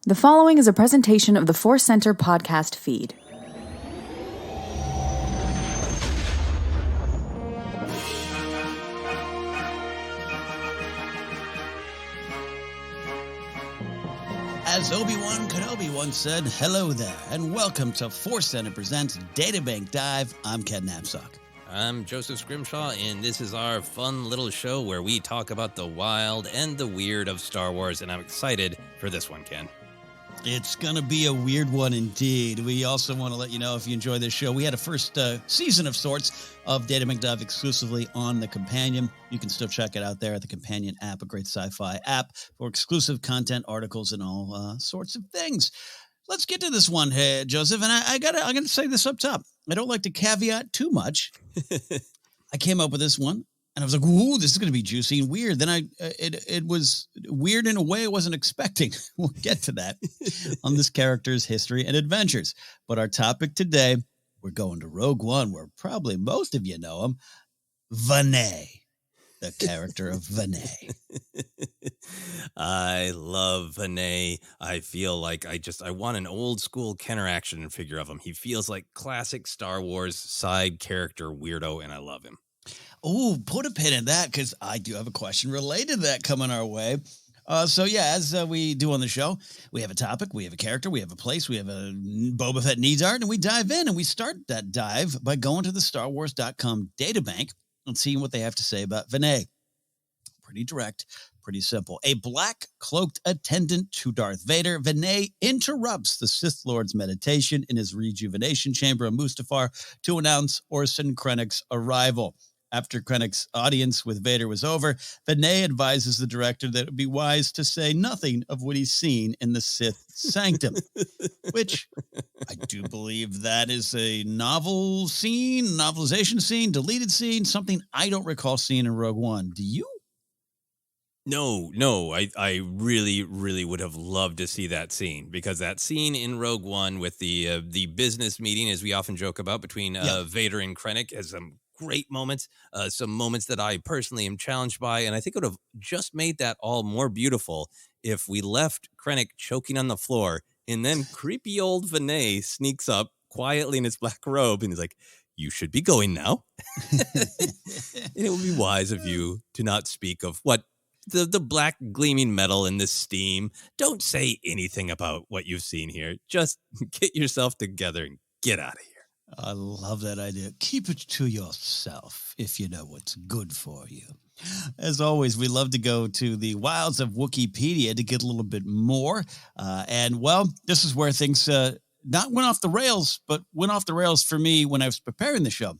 The following is a presentation of the Force Center podcast feed. As Obi-Wan Kenobi once said, hello there, and welcome to Force Center Presents Databank Dive. I'm Ken Napzok. I'm Joseph Scrimshaw, and this is our fun little show where we talk about the wild and the weird of Star Wars, and I'm excited for this one, Ken. It's going to be a weird one indeed. We also want to let you know, if you enjoy this show, we had a first season of sorts of Databank Dive exclusively on the Companion. You can still check it out there at the Companion app, a great sci-fi app for exclusive content, articles, and all sorts of things. Let's get to this one, hey, Joseph, and I'm going to say this up top. I don't like to caveat too much. I came up with this one. And I was like, ooh, this is going to be juicy and weird. Then it was weird in a way I wasn't expecting. We'll get to that on this character's history and adventures. But our topic today, we're going to Rogue One, where probably most of you know him, Vaneé, the character of Vaneé. I love Vaneé. I feel like I want an old school Kenner action figure of him. He feels like classic Star Wars side character weirdo, and I love him. Oh, put a pin in that, because I do have a question related to that coming our way. So yeah, as we do on the show, we have a topic, we have a character, we have a place, we have a Boba Fett needs art, and we dive in, and we start that dive by going to the StarWars.com databank and seeing what they have to say about Vaneé. Pretty direct, pretty simple. A black cloaked attendant to Darth Vader, Vaneé interrupts the Sith Lord's meditation in his rejuvenation chamber on Mustafar to announce Orson Krennic's arrival. After Krennic's audience with Vader was over, Vaneé advises the director that it would be wise to say nothing of what he's seen in the Sith Sanctum, which I do believe that is a novel scene, novelization scene, deleted scene, something I don't recall seeing in Rogue One. Do you? No, I really, really would have loved to see that scene, because that scene in Rogue One with the business meeting, as we often joke about, between Vader and Krennic, has some great moments, some moments that I personally am challenged by, and I think it would have just made that all more beautiful if we left Krennic choking on the floor, and then creepy old Vaneé sneaks up quietly in his black robe, and he's like, "You should be going now." And it would be wise of you to not speak of what the black gleaming metal in this steam. Don't say anything about what you've seen here. Just get yourself together and get out of here. I love that idea. Keep it to yourself if you know what's good for you. As always, we love to go to the wilds of Wookieepedia to get a little bit more. And, well, this is where things not went off the rails, but went off the rails for me when I was preparing the show.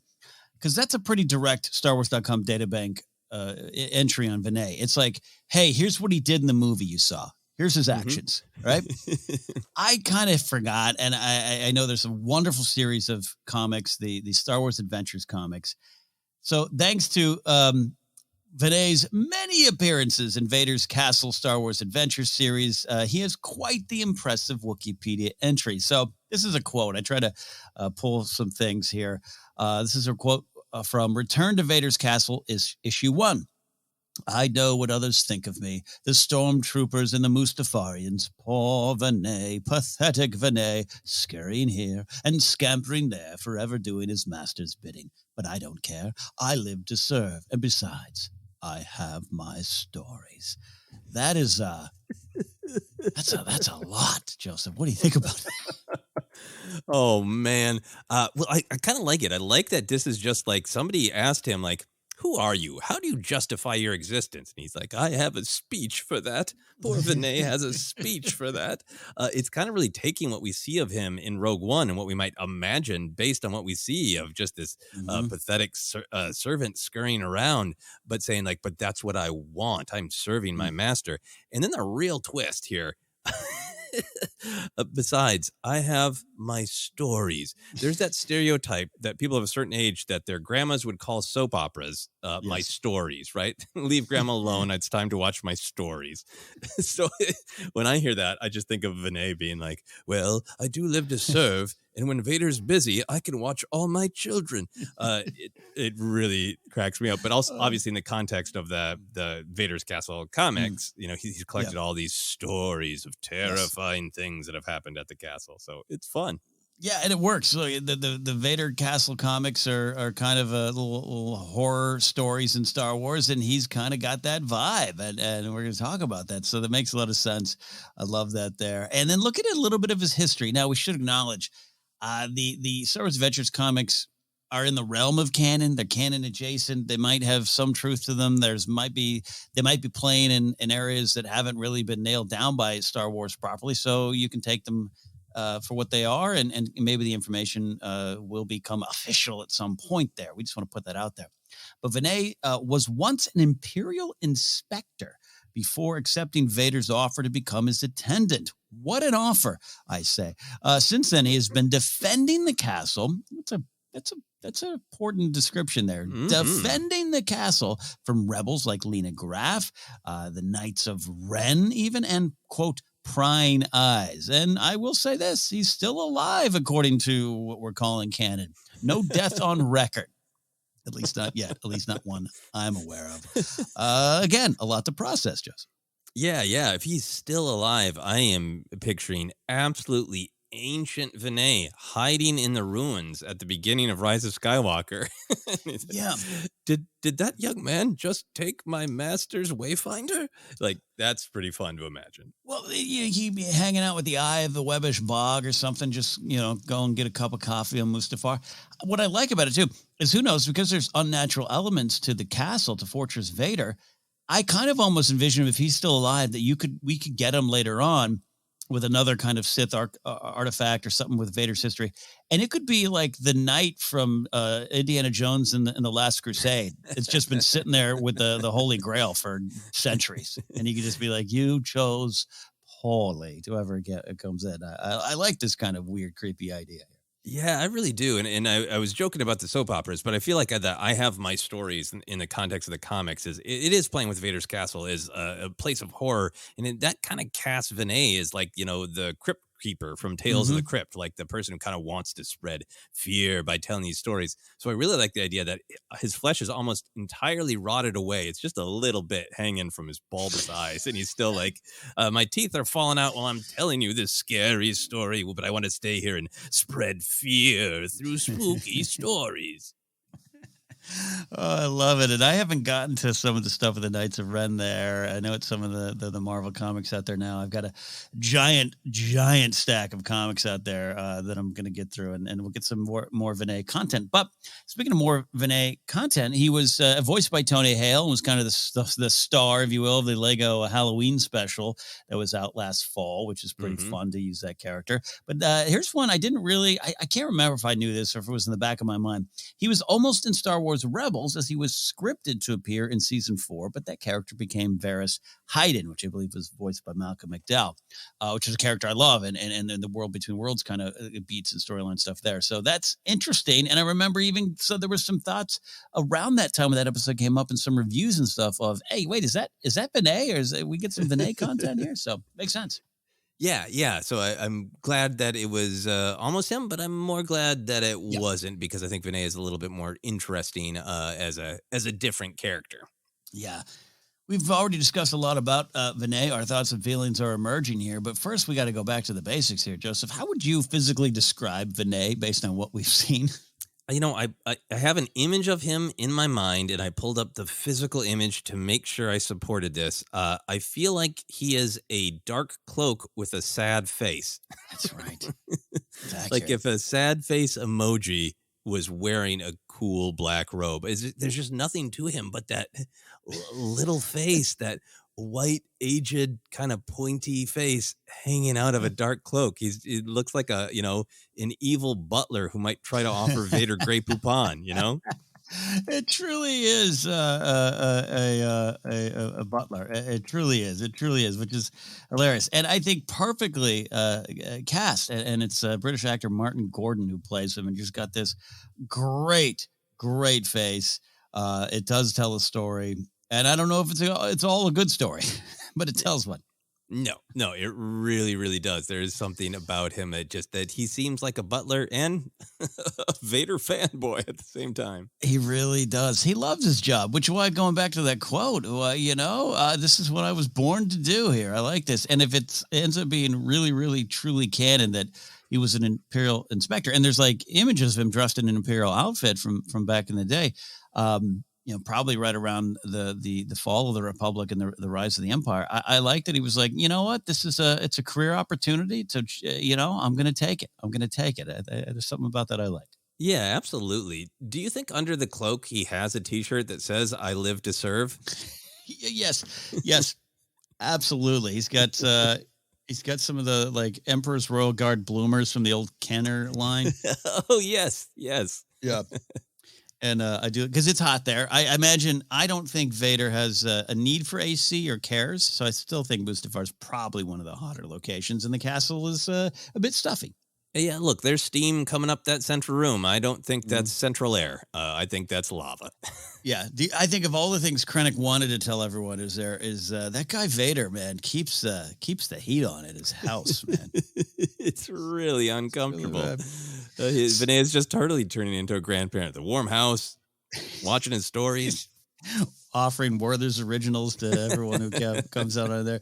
Because that's a pretty direct StarWars.com databank entry on Vaneé. It's like, hey, here's what he did in the movie you saw. Here's his actions, right? I kind of forgot, and I know there's a wonderful series of comics, the Star Wars Adventures comics. So thanks to Vaneé's many appearances in Vader's Castle Star Wars Adventures series, he has quite the impressive Wookieepedia entry. So this is a quote. I try to pull some things here. This is a quote from Return to Vader's Castle, is issue 1. I know what others think of me, the stormtroopers and the Mustafarians. Poor Vaneé, pathetic Vaneé, scurrying here and scampering there, forever doing his master's bidding. But I don't care. I live to serve. And besides, I have my stories. That is, that's a lot, Joseph. What do you think about that? Oh, man. Well, I kind of like it. I like that this is just like somebody asked him, like, who are you? How do you justify your existence? And he's like, I have a speech for that. Poor Vaneé has a speech for that. It's kind of really taking what we see of him in Rogue One and what we might imagine based on what we see of just this pathetic servant scurrying around, but saying like, but that's what I want. I'm serving my master. And then the real twist here. Besides, I have my stories. There's that stereotype that people of a certain age that their grandmas would call soap operas my stories, right? Leave grandma alone. It's time to watch my stories. So when I hear that, I just think of Vaneé being like, well, I do live to serve, And when Vader's busy, I can watch all my children. It really cracks me up. But also, obviously, in the context of the Vader's Castle comics, he's collected all these stories of terrifying things that have happened at the castle. So it's fun. Yeah, and it works. So the Vader Castle comics are kind of a little horror stories in Star Wars, and he's kind of got that vibe, and we're going to talk about that. So that makes a lot of sense. I love that there. And then look at a little bit of his history. Now, we should acknowledge the Star Wars Adventures comics are in the realm of canon. They're canon adjacent. They might have some truth to them. They might be playing in areas that haven't really been nailed down by Star Wars properly. So you can take them for what they are, and maybe the information will become official at some point there. We just want to put that out there. But Vaneé was once an Imperial inspector before accepting Vader's offer to become his attendant. What an offer, I say. Since then, he has been defending the castle. That's an important description there. Mm-hmm. Defending the castle from rebels like Lena Graff, the Knights of Ren even, and, quote, prying eyes. And I will say this, he's still alive, according to what we're calling canon. No death on record. At least not yet. At least not one I'm aware of. Again, a lot to process, Joseph. Yeah. If he's still alive, I am picturing absolutely ancient Vaneé hiding in the ruins at the beginning of Rise of Skywalker. Yeah. Did that young man just take my master's wayfinder? Like, that's pretty fun to imagine. Well, he'd be hanging out with the Eye of the Webbish Bog or something, just, go and get a cup of coffee on Mustafar. What I like about it, too, is who knows, because there's unnatural elements to the castle, to Fortress Vader, I kind of almost envision him, if he's still alive, that we could get him later on with another kind of Sith artifact or something with Vader's history. And it could be like the knight from Indiana Jones in the Last Crusade. It's just been sitting there with the Holy Grail for centuries. And you could just be like, you chose poorly to ever comes in. I like this kind of weird, creepy idea. Yeah, I really do. And I was joking about the soap operas, but I feel like I have my stories in the context of the comics. It is playing with Vader's Castle is a place of horror. And that kind of casts Vaneé as like, the Crypt Keeper from Tales of the Crypt, like the person who kind of wants to spread fear by telling these stories. So I really like the idea that his flesh is almost entirely rotted away. It's just a little bit hanging from his bulbous eyes. And he's still like, my teeth are falling out while I'm telling you this scary story, but I want to stay here and spread fear through spooky stories. Oh, I love it. And I haven't gotten to some of the stuff with the Knights of Ren there. I know it's some of the Marvel comics out there now. I've got a giant stack of comics out there that I'm going to get through, and we'll get some more Vaneé content. But speaking of more Vaneé content, he was voiced by Tony Hale and was kind of the star, if you will, of the Lego Halloween special that was out last fall, which is pretty fun to use that character. But here's one I didn't really, I can't remember if I knew this or if it was in the back of my mind. He was almost in Star Wars Rebels, as he was scripted to appear in season 4, but that character became Varys Hayden, which I believe was voiced by Malcolm McDowell, which is a character I love, and the World Between Worlds kind of beats and storyline stuff there. So that's interesting. And I remember there were some thoughts around that time when that episode came up and some reviews and stuff of, hey, wait, is that Vaneé, or we get some Vaneé content here? So makes sense. Yeah. So I'm glad that it was almost him, but I'm more glad that it wasn't, because I think Vaneé is a little bit more interesting as a different character. Yeah. We've already discussed a lot about Vaneé. Our thoughts and feelings are emerging here. But first, we got to go back to the basics here, Joseph. How would you physically describe Vaneé based on what we've seen? I have an image of him in my mind, and I pulled up the physical image to make sure I supported this. I feel like he is a dark cloak with a sad face. That's right. Like if a sad face emoji was wearing a cool black robe. There's just nothing to him but that little face, that white, aged, kind of pointy face hanging out of a dark cloak. It looks like an evil butler who might try to offer Vader Grey Poupon, It truly is a butler. It truly is, which is hilarious. And I think perfectly cast. And it's British actor Martin Gordon who plays him, and just got this great face. It does tell a story. And I don't know if it's all a good story, but it tells one. No, it really, really does. There is something about him that he seems like a Butler and a Vader fanboy at the same time. He really does. He loves his job, which is why going back to that quote, this is what I was born to do here. I like this. And if it ends up being really, really, truly canon that he was an Imperial inspector, and there's like images of him dressed in an Imperial outfit from back in the day, probably right around the fall of the Republic and the rise of the Empire. I like that he was like, you know what, it's a career opportunity to, I'm going to take it. I'm going to take it. There's something about that I like. Yeah, absolutely. Do you think under the cloak he has a T-shirt that says "I live to serve"? Yes, absolutely. He's got some of the like Emperor's Royal Guard bloomers from the old Kenner line. Oh yes. Yeah. And I do it because it's hot there. I imagine I don't think Vader has a need for AC or cares, so I still think Mustafar is probably one of the hotter locations, and the castle is a bit stuffy. Yeah, look, there's steam coming up that central room. I don't think that's central air. I think that's lava. Yeah, I think of all the things Krennic wanted to tell everyone is that guy Vader, man, keeps the heat on at his house, man. It's really uncomfortable. Really Vaneé is just totally turning into a grandparent. The warm house, watching his stories, offering Werther's originals to everyone who comes out on there.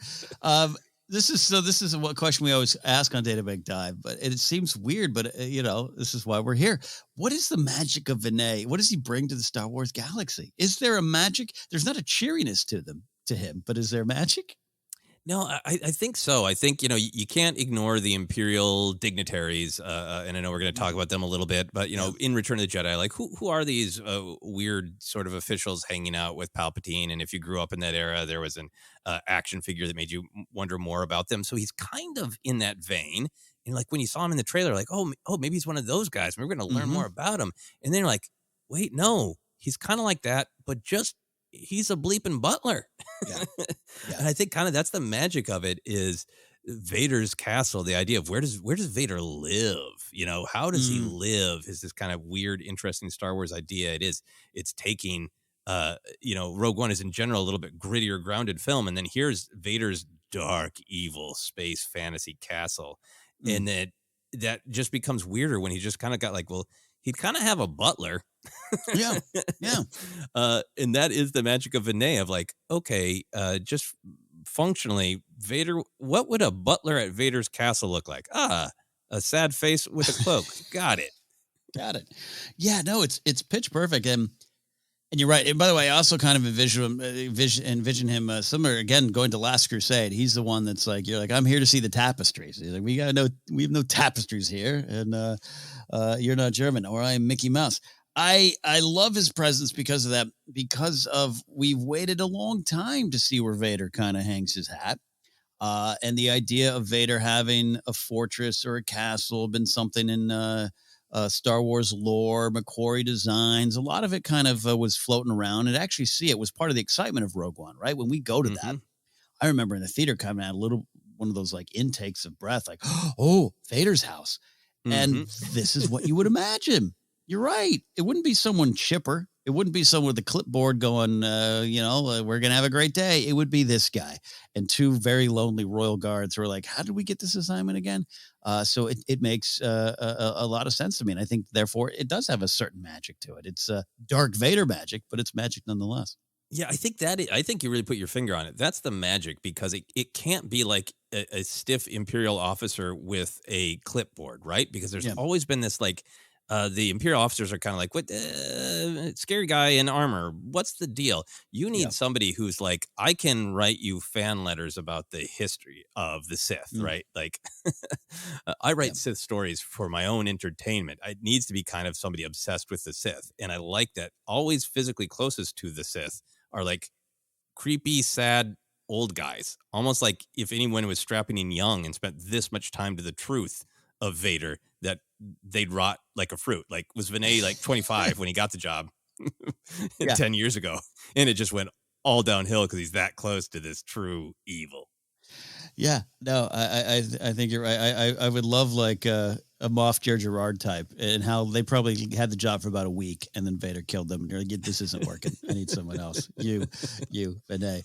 This is what question we always ask on Databank Dive, but it seems weird, but this is why we're here. What is the magic of Vaneé? What does he bring to the Star Wars galaxy? Is there a magic? There's not a cheeriness to him, but is there magic? No, I think so. I think, you can't ignore the Imperial dignitaries, and I know we're going to talk about them a little bit, but, in Return of the Jedi, like, who are these weird sort of officials hanging out with Palpatine? And if you grew up in that era, there was an action figure that made you wonder more about them. So he's kind of in that vein. And, like, when you saw him in the trailer, like, oh, maybe he's one of those guys. We're going to learn more about him. And then you're like, wait, no, he's kind of like that, but he's a bleeping butler. Yeah. And I think kind of that's the magic of it is Vader's castle. The idea of where does Vader live? How does he live is this kind of weird, interesting Star Wars idea. It's taking, Rogue One is in general a little bit grittier, grounded film. And then here's Vader's dark, evil space fantasy castle. And that just becomes weirder when he just kind of got like, well, he'd kind of have a butler. Yeah. And that is the magic of Vaneé of like, okay, just functionally, Vader, what would a butler at Vader's castle look like? A sad face with a cloak. Got it. Yeah, no, it's pitch perfect. And you're right. And by the way, I also kind of envision him similar, again, going to Last Crusade. He's the one that's like, you're like, I'm here to see the tapestries. He's like, we have no tapestries here. And you're not German, or I am Mickey Mouse. I love his presence because of that, because of we've waited a long time to see where Vader kind of hangs his hat. And the idea of Vader having a fortress or a castle been something in Star Wars lore, Macquarie Designs. A lot of it kind of was floating around, and actually see it was part of the excitement of Rogue One, right? When we go to that, I remember in the theater coming out one of those like intakes of breath, like, oh, Vader's house. And this is what you would imagine. You're right. It wouldn't be someone chipper. It wouldn't be someone with a clipboard going, we're going to have a great day. It would be this guy and two very lonely royal guards who are like, how did we get this assignment again? So it makes a lot of sense to me. And I think, therefore, it does have a certain magic to it. It's Dark Vader magic, but it's magic nonetheless. Yeah, I think you really put your finger on it. That's the magic, because it can't be like a stiff Imperial officer with a clipboard, right? Because there's always been this like, the Imperial officers are kind of like, what, scary guy in armor. What's the deal? You need somebody who's like, I can write you fan letters about the history of the Sith, right? Like, I write Sith stories for my own entertainment. It needs to be kind of somebody obsessed with the Sith. And I like that always physically closest to the Sith are like creepy, sad old guys. Almost like if anyone was strapping in young and spent this much time to the truth of Vader, that they'd rot like a fruit. Like, was Vaneé like 25 when he got the job 10 years ago? And it just went all downhill because he's that close to this true evil. Yeah, no, I think you're right. I would love like a Moff Gergerard type, and how they probably had the job for about a week, and then Vader killed them. And they're like, "This isn't working. I need someone else." You, Vaneé.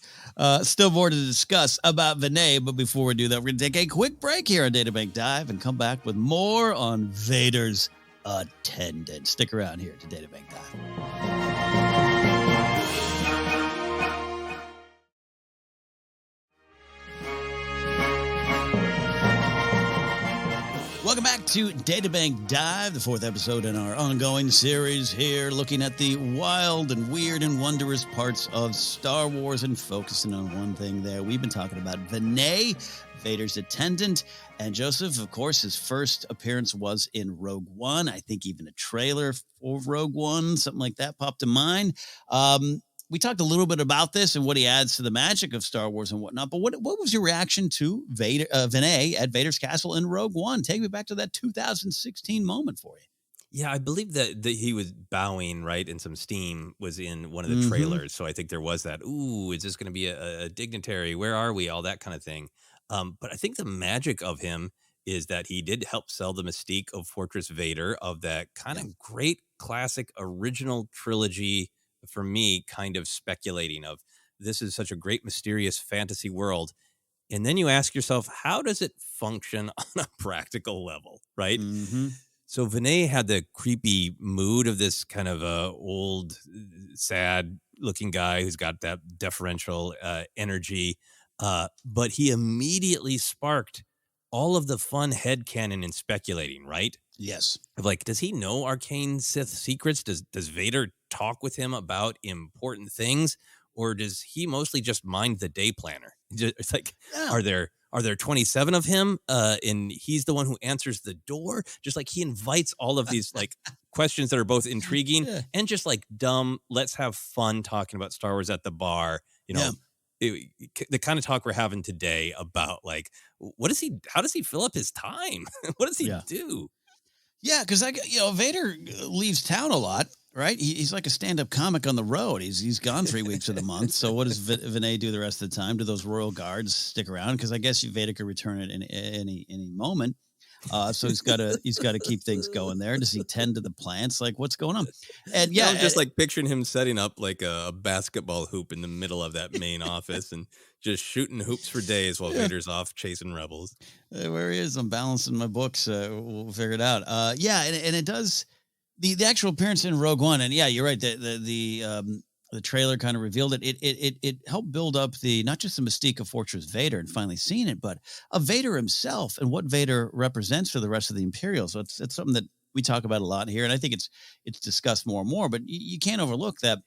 Still more to discuss about Vaneé, but before we do that, we're going to take a quick break here on Databank Dive and come back with more on Vader's attendant. Stick around here to Databank Dive. Welcome back to Databank Dive, the fourth episode in our ongoing series here, looking at the wild and weird and wondrous parts of Star Wars and focusing on one thing there. We've been talking about Vaneé, Vader's attendant, and Joseph, of course, his first appearance was in Rogue One. I think even a trailer for Rogue One, something like that popped to mind. We talked a little bit about this and what he adds to the magic of Star Wars and whatnot, but what was your reaction to Vaneé at Vader's castle in Rogue One? Take me back to that 2016 moment for you. Yeah, I believe that he was bowing, right? And some steam was in one of the trailers. So I think there was that, ooh, is this going to be a dignitary? Where are we? All that kind of thing. But I think the magic of him is that he did help sell the mystique of Fortress Vader, of that kind of great classic original trilogy. For me, kind of speculating of, this is such a great mysterious fantasy world. And then you ask yourself, how does it function on a practical level, right? Mm-hmm. So Vaneé had the creepy mood of this kind of old, sad looking guy who's got that deferential energy. But he immediately sparked all of the fun headcanon and speculating, right? Yes. Of like, does he know arcane Sith secrets? Does Vader talk with him about important things? Or does he mostly just mind the day planner? It's like, are there 27 of him? And he's the one who answers the door? Just like he invites all of these like questions that are both intriguing and just like dumb, let's have fun talking about Star Wars at the bar, you know. The kind of talk we're having today about like, how does he fill up his time? What does he do? Yeah, because Vader leaves town a lot, right? He's like a stand-up comic on the road. He's gone 3 weeks of the month. So what does Vaneé do the rest of the time? Do those royal guards stick around? Because I guess Vader could return at any moment. So he's got to keep things going there. Does he tend to the plants? Like, what's going on? And I'm just like picturing him setting up like a basketball hoop in the middle of that main office and just shooting hoops for days while Vader's off chasing rebels. Where he is, I'm balancing my books. We'll figure it out. And it does the actual appearance in Rogue One. And yeah, you're right. The trailer kind of revealed it. It helped build up not just the mystique of Fortress Vader and finally seeing it, but of Vader himself and what Vader represents for the rest of the Imperials. So it's something that we talk about a lot here, and I think it's discussed more and more. But you can't overlook that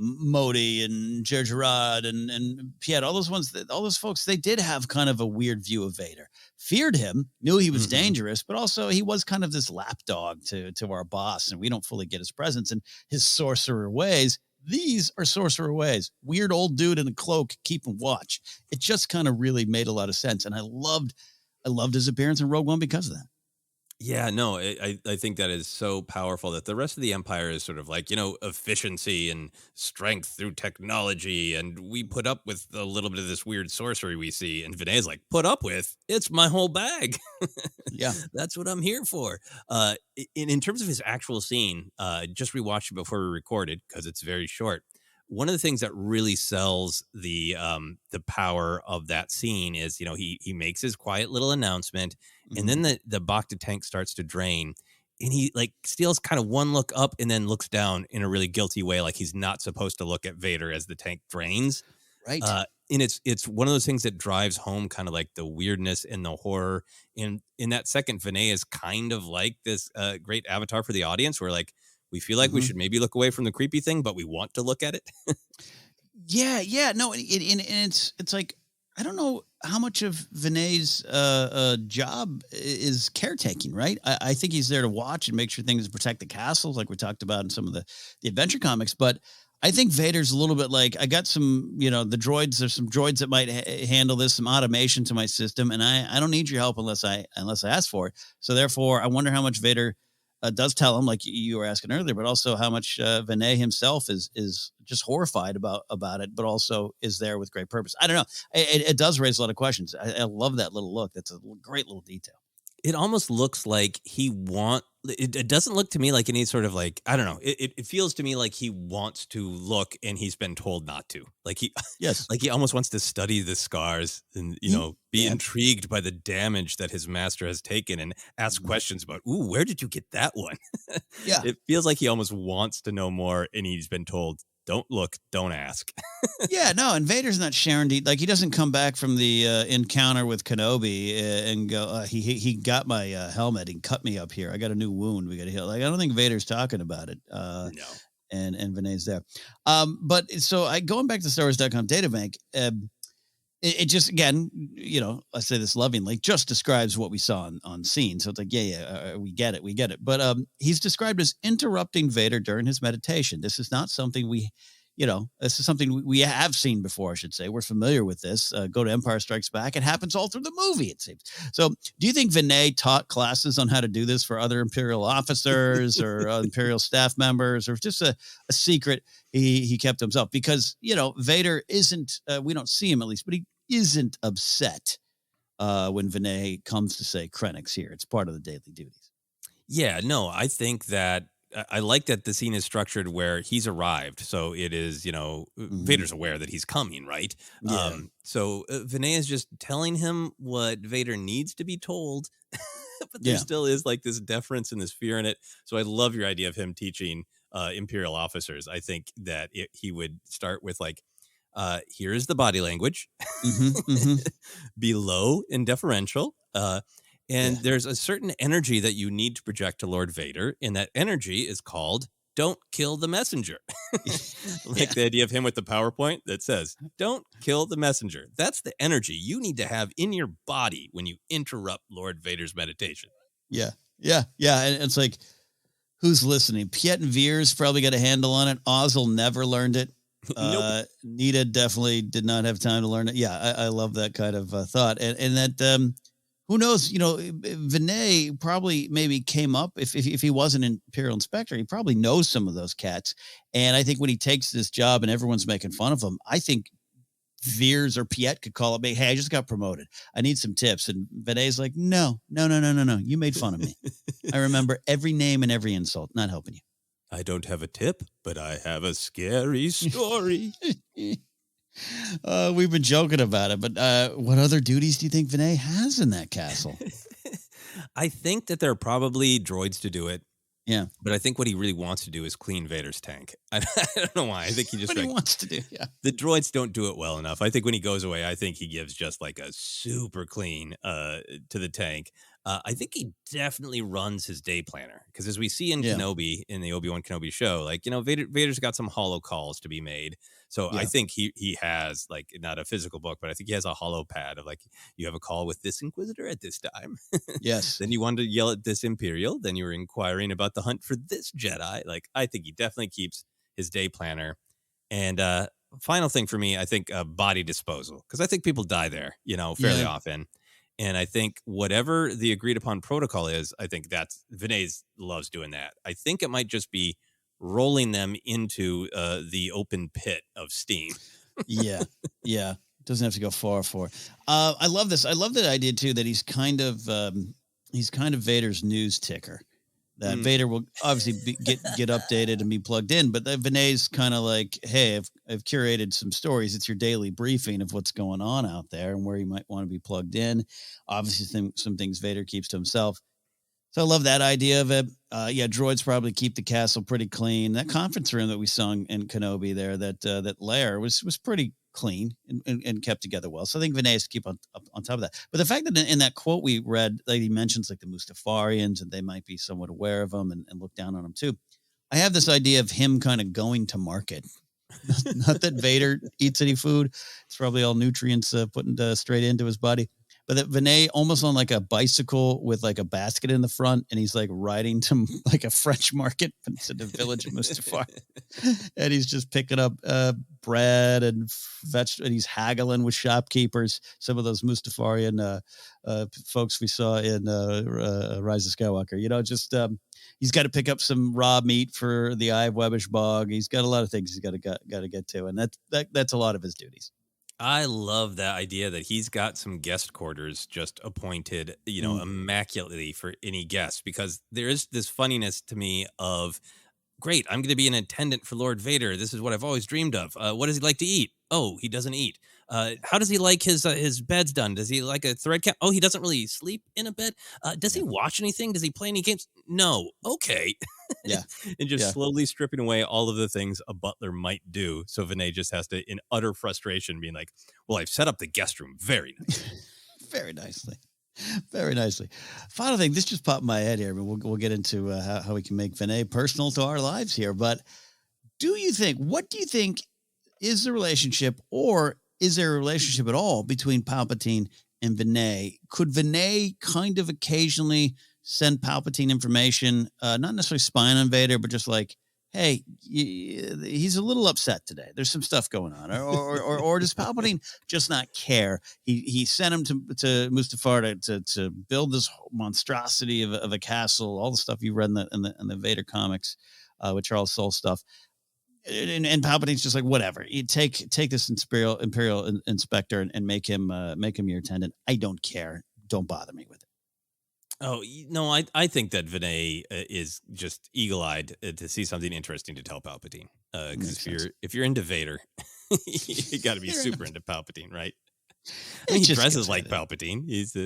Modi and Gergerard and Piet, all those folks, they did have kind of a weird view of Vader. Feared him, knew he was dangerous, but also he was kind of this lapdog to our boss, and we don't fully get his presence and his sorcerer ways. These are sorcerer ways. Weird old dude in a cloak keeping watch. It just kind of really made a lot of sense, and I loved his appearance in Rogue One because of that. Yeah, no, I think that is so powerful that the rest of the Empire is sort of like, efficiency and strength through technology. And we put up with a little bit of this weird sorcery we see. And Vaneé's like, put up with? It's my whole bag. Yeah. That's what I'm here for. In terms of his actual scene, just rewatched it before we recorded because it's very short. One of the things that really sells the power of that scene is, he makes his quiet little announcement, and then the Bacta tank starts to drain, and he like steals kind of one look up and then looks down in a really guilty way, like he's not supposed to look at Vader as the tank drains. Right. And it's one of those things that drives home kind of like the weirdness and the horror. And in that second, Vaneé is kind of like this great avatar for the audience, where like, we feel like we should maybe look away from the creepy thing, but we want to look at it. Yeah. No, and it's like, I don't know how much of Vané's job is caretaking, right? I think he's there to watch and make sure things protect the castles, like we talked about in some of the adventure comics. But I think Vader's a little bit like, I got some, the droids. There's some droids that might handle this, some automation to my system, and I don't need your help unless I ask for it. So therefore, I wonder how much Vader does tell him, like you were asking earlier, but also how much Vaneé himself is just horrified about it, but also is there with great purpose. I don't know. It does raise a lot of questions. I love that little look. That's a great little detail. It almost looks like it doesn't look to me like any sort of like, I don't know. It feels to me like he wants to look and he's been told not to. Like Yes. like he almost wants to study the scars and, be intrigued by the damage that his master has taken and ask questions about, ooh, where did you get that one? Yeah. It feels like he almost wants to know more and he's been told, don't look, don't ask. Yeah, no, and Vader's not sharing. Like he doesn't come back from the encounter with Kenobi and go, he got my helmet and cut me up here. I got a new wound. We got to heal. Like I don't think Vader's talking about it. No. And Vanee's there. But so going back to Star Wars.com databank, it just, again, I say this lovingly, just describes what we saw on scene. So it's like, we get it. But he's described as interrupting Vader during his meditation. This is not something this is something we have seen before, I should say. We're familiar with this. Go to Empire Strikes Back. It happens all through the movie, it seems. So do you think Vaneé taught classes on how to do this for other Imperial officers or Imperial staff members, or just a secret he kept to himself? Because, Vader isn't, we don't see him at least, but he isn't upset when Vaneé comes to say, Krennic's here. It's part of the daily duties. Yeah, no, I think that I like that the scene is structured where he's arrived. So it is, Vader's aware that he's coming, right? Yeah. So Vaneé is just telling him what Vader needs to be told. But there still is like this deference and this fear in it. So I love your idea of him teaching Imperial officers. I think that he would start with like, here is the body language. Be low and deferential. And there's a certain energy that you need to project to Lord Vader, and that energy is called "Don't kill the messenger." The idea of him with the PowerPoint that says, "Don't kill the messenger." That's the energy you need to have in your body when you interrupt Lord Vader's meditation. Yeah. And it's like, who's listening? Piet and Veers probably got a handle on it. Ozzel never learned it. Nope. Nita definitely did not have time to learn it. Yeah, I love that kind of thought, and that. Who knows? Vaneé probably maybe came up if he wasn't an Imperial Inspector, he probably knows some of those cats. And I think when he takes this job and everyone's making fun of him, I think Veers or Piet could call up, hey, I just got promoted. I need some tips. And Vaneé's like, no. You made fun of me. I remember every name and every insult. Not helping you. I don't have a tip, but I have a scary story. We've been joking about it, but what other duties do you think Vaneé has in that castle? I think that there are probably droids to do it. Yeah. But I think what he really wants to do is clean Vader's tank. I don't know why. I think he just what he wants to do. Yeah. The droids don't do it well enough. I think when he goes away, I think he gives just like a super clean to the tank. I think he definitely runs his day planner, because as we see in Kenobi, in the Obi-Wan Kenobi show, like, Vader's got some holo calls to be made. So I think he has, like, not a physical book, but I think he has a holo pad of like, you have a call with this Inquisitor at this time. Yes. Then you wanted to yell at this Imperial. Then you were inquiring about the hunt for this Jedi. Like, I think he definitely keeps his day planner. And final thing for me, I think body disposal, because I think people die there, fairly often. And I think whatever the agreed upon protocol is, I think that's Vaneé loves doing that. I think it might just be rolling them into the open pit of steam. Yeah. Doesn't have to go far for. I love this. I love that idea too, that he's kind of Vader's news ticker. That Vader will obviously get updated and be plugged in, but that Vaneé's kind of like, hey, I've curated some stories. It's your daily briefing of what's going on out there and where you might want to be plugged in. Obviously, some things Vader keeps to himself. So I love that idea of it. Droids probably keep the castle pretty clean. That conference room that we saw in Kenobi there, that lair was pretty clean and kept together well. So I think Vaneé has to keep on top of that. But the fact that in that quote we read, like, he mentions like the Mustafarians, and they might be somewhat aware of them and look down on them too. I have this idea of him kind of going to market. Not that Vader eats any food. It's probably all nutrients put straight into his body. But that Vaneé almost on like a bicycle with like a basket in the front, and he's like riding to like a French market, but it's in the village of Mustafar. And he's just picking up bread and vegetables, and he's haggling with shopkeepers. Some of those Mustafarian folks we saw in Rise of Skywalker, he's got to pick up some raw meat for the Eye of Webbish Bog. He's got a lot of things he's got to get to, and that's a lot of his duties. I love that idea that he's got some guest quarters just appointed, immaculately for any guest, because there is this funniness to me of, great, I'm going to be an attendant for Lord Vader. This is what I've always dreamed of. What does he like to eat? Oh, he doesn't eat. How does he like his beds done? Does he like a thread count? Oh, he doesn't really sleep in a bed. Does he watch anything? Does he play any games? No. Okay. Yeah. And just slowly stripping away all of the things a butler might do. So Vaneé just has to, in utter frustration, being like, well, I've set up the guest room very nicely. Very nicely. Very nicely. Final thing, this just popped in my head here, but we'll get into how we can make Vaneé personal to our lives here. But what do you think is the relationship, or is there a relationship at all between Palpatine and Vaneé? Could Vaneé kind of occasionally send Palpatine information, not necessarily spying on Vader, but just like, hey, he's a little upset today. There's some stuff going on. Or does Palpatine just not care? He sent him to Mustafar to build this monstrosity of a castle, all the stuff you read in the Vader comics, which are all Soul stuff. And Palpatine's just like, whatever. You take this Imperial inspector and make him your attendant. I don't care. Don't bother me with it. Oh, no, I think that Vaneé is just eagle-eyed to see something interesting to tell Palpatine. Because if you're into Vader, you got to be super into Palpatine, right? I mean, he dresses like Palpatine. He's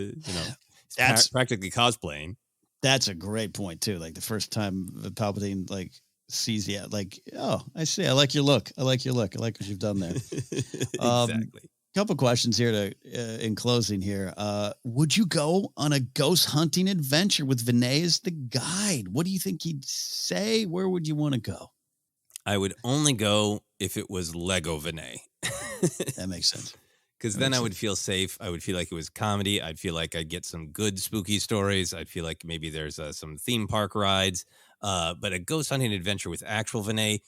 that's practically cosplaying. That's a great point too. Like the first time Palpatine sees oh, I see. I like your look. I like what you've done there. Exactly. Couple questions here in closing here. Would you go on a ghost hunting adventure with Vaneé as the guide? What do you think he'd say? Where would you want to go? I would only go if it was Lego Vaneé. That makes sense. Because then I would feel safe. I would feel like it was comedy. I'd feel like I'd get some good spooky stories. I'd feel like maybe there's some theme park rides. But a ghost hunting adventure with actual Vaneé,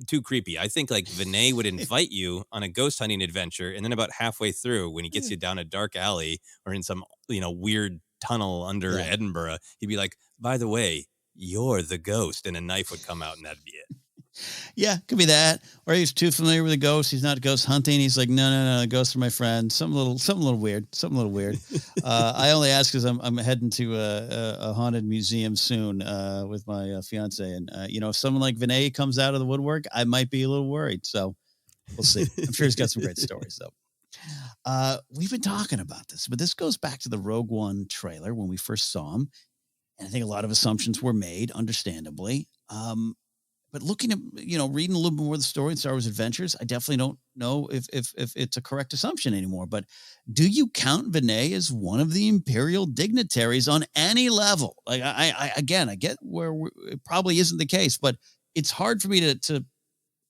too creepy. I think Vaneé would invite you on a ghost hunting adventure, and then about halfway through, when he gets you down a dark alley or in some weird tunnel under Edinburgh, he'd be like, "By the way, you're the ghost," and a knife would come out, and that'd be it. Yeah, could be that. Or he's too familiar with the ghost. He's not ghost hunting. He's like, no, the ghosts are my friend. Something a little weird. I only ask because I'm heading to a haunted museum soon with my fiance, and if someone like Vaneé comes out of the woodwork, I might be a little worried. So we'll see. I'm sure he's got some great stories though. We've been talking about this, but this goes back to the Rogue One trailer when we first saw him, and I think a lot of assumptions were made, understandably. But looking at, reading a little bit more of the story in Star Wars Adventures, I definitely don't know if it's a correct assumption anymore. But do you count Vaneé as one of the Imperial dignitaries on any level? Like, I get where it probably isn't the case, but it's hard for me to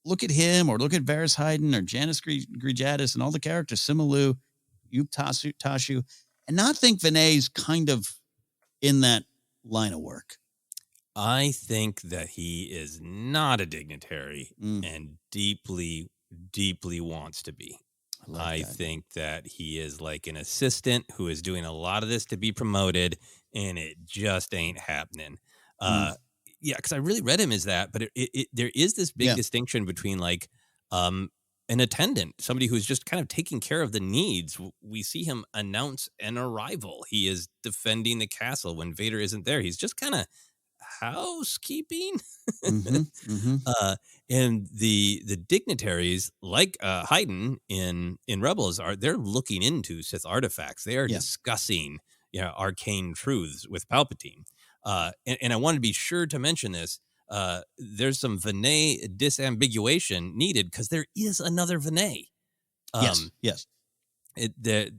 look at him or look at Varys Hayden or Janice Grijatis and all the characters, Simu Liu, Tashu, and not think Vaneé's kind of in that line of work. I think that he is not a dignitary and deeply, deeply wants to be. I think that he is like an assistant who is doing a lot of this to be promoted, and it just ain't happening. Yeah, because I really read him as that, but there is this big distinction between an attendant, somebody who's just kind of taking care of the needs. We see him announce an arrival. He is defending the castle when Vader isn't there. He's just kind of housekeeping. And the dignitaries like Hayden in Rebels they're looking into Sith artifacts. They are discussing arcane truths with Palpatine. And I want to be sure to mention this. There's some Vaneé disambiguation needed because there is another Vaneé. Yes.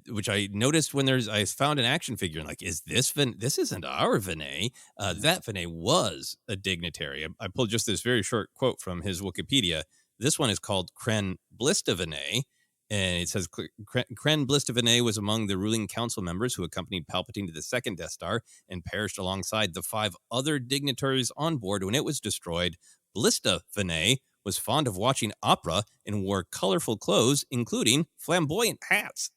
Which I noticed when I found an action figure and is this this isn't our Vaneé. That Vaneé was a dignitary. I pulled just this very short quote from his Wookieepedia. This one is called Kren Blista Vaneé, and it says Kren Blista Vaneé was among the ruling council members who accompanied Palpatine to the second Death Star and perished alongside the 5 other dignitaries on board when it was destroyed. Blista Vaneé was fond of watching opera and wore colorful clothes, including flamboyant hats.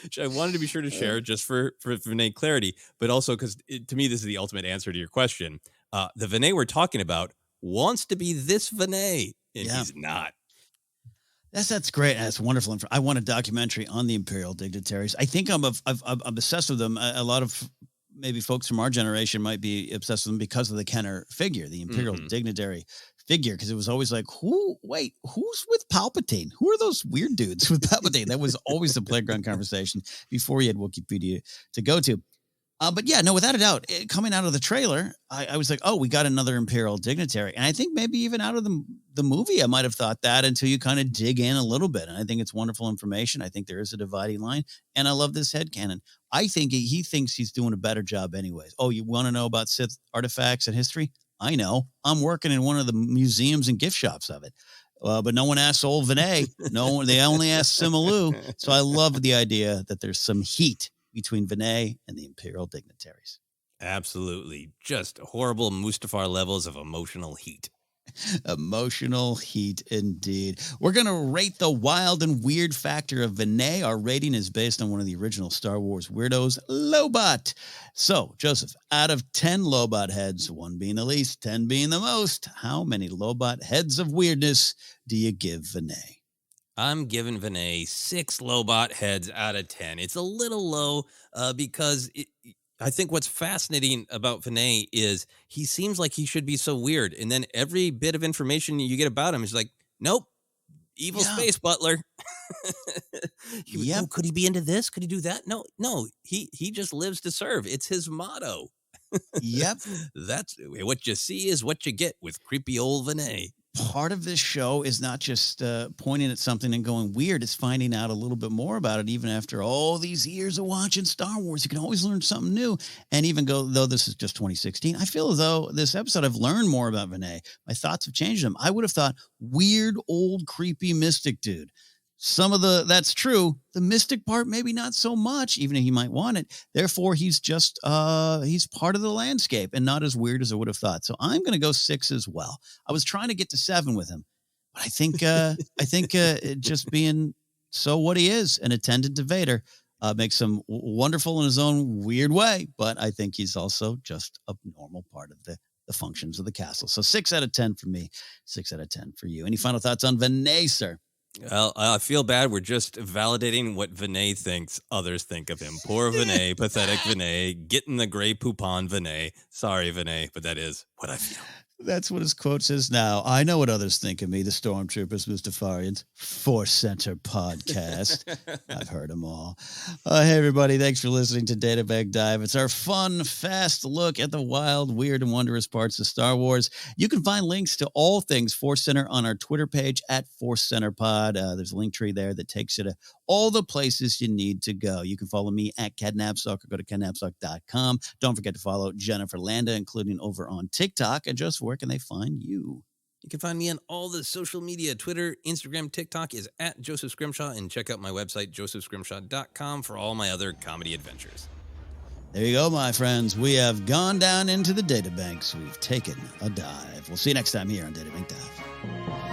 Which I wanted to be sure to share just for Vaneé clarity, but also because to me, this is the ultimate answer to your question. The Vaneé we're talking about wants to be this Vaneé, and he's not. That's great. That's wonderful. I want a documentary on the Imperial dignitaries. I think I'm obsessed with them. A lot of maybe folks from our generation might be obsessed with them because of the Kenner figure, the Imperial dignitary figure, because it was always like, who's with Palpatine? Who are those weird dudes with Palpatine? That was always the playground conversation before you had Wookieepedia to go to. But yeah, no, without a doubt, coming out of the trailer, I was like, oh, we got another Imperial dignitary. And I think maybe even out of the movie, I might have thought that until you kind of dig in a little bit. And I think it's wonderful information. I think there is a dividing line. And I love this headcanon. I think he thinks he's doing a better job anyways. Oh, you want to know about Sith artifacts and history? I know. I'm working in one of the museums and gift shops of it. But no one asks old Vaneé. No, they only ask Simalu. So I love the idea that there's some heat between Vaneé and the Imperial dignitaries. Absolutely. Just horrible Mustafar levels of emotional heat. Emotional heat indeed. We're going to rate the wild and weird factor of Vaneé. Our rating is based on one of the original Star Wars weirdos, Lobot. So, Joseph, out of 10 Lobot heads, 1 being the least, 10 being the most, how many Lobot heads of weirdness do you give Vaneé? I'm giving Vaneé 6 Lobot heads out of 10. It's a little low because I think what's fascinating about Vaneé is he seems like he should be so weird. And then every bit of information you get about him is like, nope, evil space butler. Oh, could he be into this? Could he do that? No, he just lives to serve. It's his motto. Yep. That's what you see is what you get with creepy old Vaneé. Part of this show is not just pointing at something and going weird. It's finding out a little bit more about it. Even after all these years of watching Star Wars, you can always learn something new. And even though this is just 2016, I feel as though this episode I've learned more about Vaneé. My thoughts have changed them. I would have thought weird, old, creepy mystic dude. That's true. The mystic part, maybe not so much, even if he might want it. Therefore, he's just, he's part of the landscape and not as weird as I would have thought. So I'm going to go 6 as well. I was trying to get to 7 with him, but I think just being so what he is, an attendant to Vader, makes him wonderful in his own weird way. But I think he's also just a normal part of the functions of the castle. So 6 out of 10 for me, 6 out of 10 for you. Any final thoughts on Vaneé, sir? Well, I feel bad. We're just validating what Vaneé thinks others think of him. Poor Vaneé, pathetic Vaneé, getting the gray poop on Vaneé. Sorry, Vaneé, but that is what I feel. That's what his quote says now. I know what others think of me, the Stormtroopers, Mustafarians. Force Center Podcast. I've heard them all. Hey, everybody. Thanks for listening to Databank Dive. It's our fun, fast look at the wild, weird, and wondrous parts of Star Wars. You can find links to all things Force Center on our Twitter page at Force Center Pod. There's a link tree there that takes you to all the places you need to go. You can follow me at Napzok or go to Napzok.com. Don't forget to follow Jennifer Landa, including over on TikTok. And just where can they find you? You can find me on all the social media. Twitter, Instagram, TikTok is at Joseph Scrimshaw. And check out my website, josephscrimshaw.com, for all my other comedy adventures. There you go, my friends. We have gone down into the databanks. We've taken a dive. We'll see you next time here on Databank Dive.